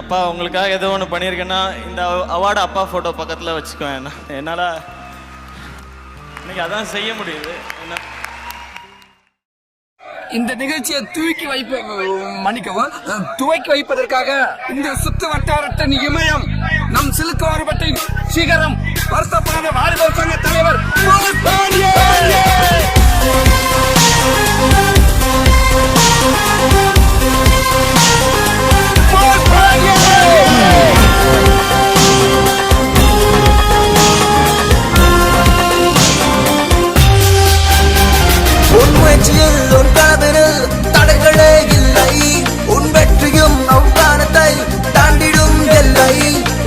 அப்பா உங்களுக்காக ஏதோ ஒன்று பண்ணியிருக்கேன்னா இந்த அவார்டு அப்பா ஃபோட்டோ பக்கத்தில் வச்சுக்குவேன். என்னால் இன்னைக்கு அதான் செய்ய முடியுது. என்ன இந்த நிகழ்ச்சியை துவக்கி வைப்பதற்காக இந்த சுத்து வட்டாரத்தின் இமயம் நம் சிலுக்குவார்பட்டை சிகரம் வருத்தப்படாத வாலிபர் சங்க தலைவர் தடைகளே இல்லை, உன் வெற்றியும் அவ்வானத்தை தாண்டிடும் எல்லை.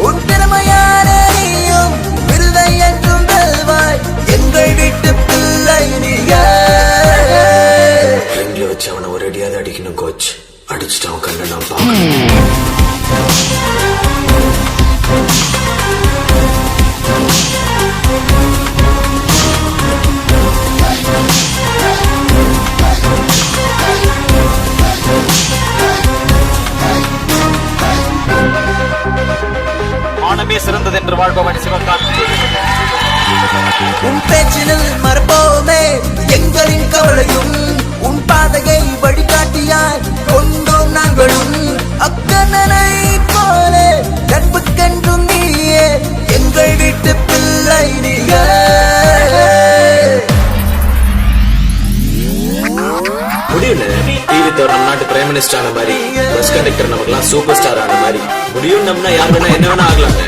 உன் திறமையானையும் விருதை என்றும் வெல்வாய், எங்கள் வீட்டு பிள்ளை நீங்க. வச்சு அவனை ஒரு அடியாவது அடிக்கணும் கோச். அடிச்சுட்டு அவன் கண்ணை நான் பார்க்கணும். மானமே சிறந்தது என்று வாழ்பவன் சிவகாந்த். உன் பேச்சினில் மறப்போமே எங்களின் கவலையும், உன் பாதையை வழிகாட்டியாய் கொண்டோம் நாங்களும். அக்கண்ணனை போல நட்புக்கென்றும் நீயே, எங்கள் வீட்டு பிள்ளை நீங்க. முடியல டிவி தவிர நம்ம நாட்டு பிரைம் மினிஸ்டர் ஆன மாதிரி, பஸ் கண்டக்டர் நமக்குலாம் சூப்பர் ஸ்டார் ஆன மாதிரி முடியும். நம்மனா யார் வேணா என்ன வேணா ஆகலாங்க.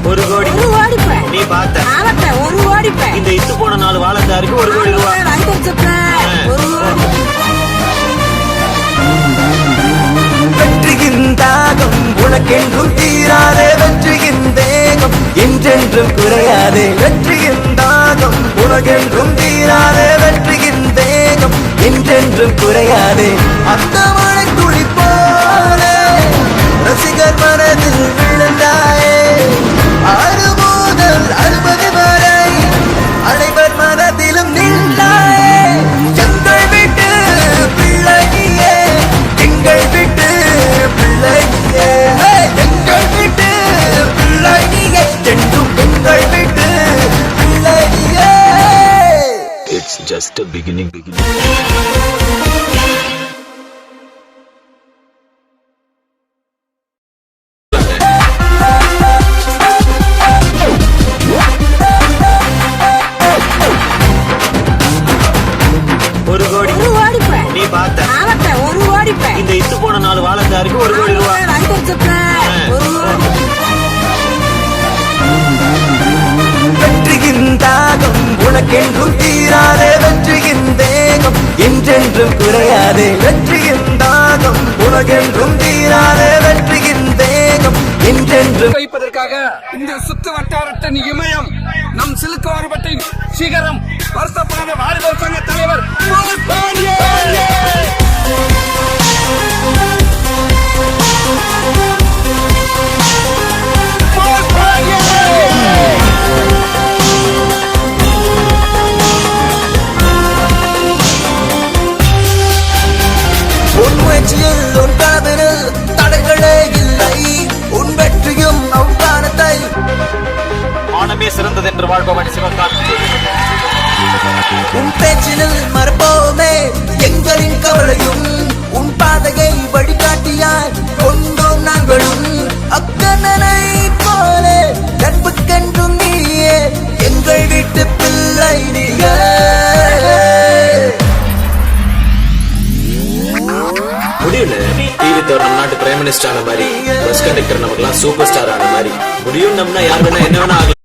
ஒரு கோடி நீ பார்த்த இந்த இத்து போன 4 வாழந்தாருக்கு 1 கோடி ரூபாய். வெற்றியின் தாகம் உனக்கென்றும் தீராதே, வெற்றியின் தேகம் என்றென்றும் குறையாதே. வெற்றியின் தாகம் உனக்கென்றும் தீராதே, வெற்றியின் தேகம் என்றென்றும் குறையாதே. அந்த மழை துளி போல ரசிகர் மனதில் விழுந்தாயே, 6 முதல் 60 வரை அனைவர் மனதிலும் நின்றாயே. எங்கள் வீட்டு பிள்ளையே, எங்கள் வீட்டு பிள்ளையே, எங்கள் வீட்டு பிள்ளையே, என்றும் எங்கள் வீட்டு பிள்ளையே. It's just a beginning. ஒரு கோடி நீ பார்த்த இந்த இத்து போன 4 வாழந்தாருக்கு 1 கோடி ரூபாய். வெற்றியின் தாகம் உனக்கென்றும் தீராதே, வெற்றியின் தேகம் என்றென்றும் குறையாதே. வெற்றியின் தாகம் உனக்கென்றும் தீராதே, வெற்றியின் தேகம் என்றென்றும் வைப்பதற்காக இந்த சுத்து வட்டாரத்தின் இமயம் நம் சிலுக்குவார்பட்டை சிகரம் வருத்தப்படாத வாலிபர் சங்க தலைவர் உன் முயற்சியில் உன் கனவினில் தடைகளே இல்லை, உன் வெற்றியும் அவ்வானத்தை. மானமே சிறந்தது என்று வாழ்பவன் சிவகாந்த். உன் பேச்சினில் மறப்போமே எங்களின் கவலையும், உன் பாதையை வழிகாட்டியாய் கொண்டோம் நாங்களும். அக்கண்ணனை போல நட்புக்கென்றும் நீயே, எங்கள் வீட்டு பிள்ளை நீங்க. முடியல டிவி தவிர நம்ம நாட்டு பிரைம் மினிஸ்டர் ஆன மாதிரி, பஸ் கண்டக்டர் நமக்குலாம் சூப்பர் ஸ்டார் ஆன மாதிரி முடியும். நம்மனா யார் வேணா என்ன வேணா ஆகலாம்.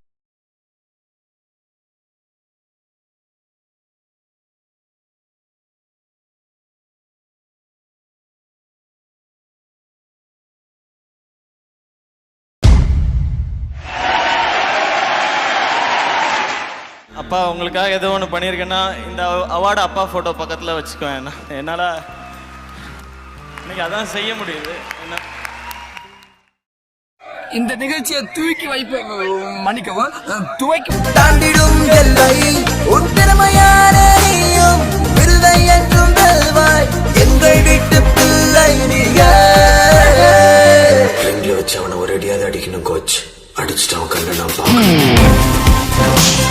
அப்பா உங்களுக்காக ஏதோ ஒன்று பண்ணியிருக்கேன்னா இந்த அவார்டு அப்பா ஃபோட்டோ பக்கத்தில் வச்சுக்குவேன். என்னால் இன்னைக்கு அதான் செய்ய முடியுது. என்ன இந்த நிகழ்ச்சியை தூக்கி மன்னிக்கவும் துவைக்கும் தாண்டிடும் எல்லை உன் திறமையான நீயும் விருதை என்றும் வெல்வாய் எங்கள் வீட்டு பிள்ளை நீயே ரிங்ல வச்சு அவனை ஒரு அடியாவது அடிக்கணும் கோச் அடிச்சுட்டு அவன் கண்ணை நான் பார்க்கணும்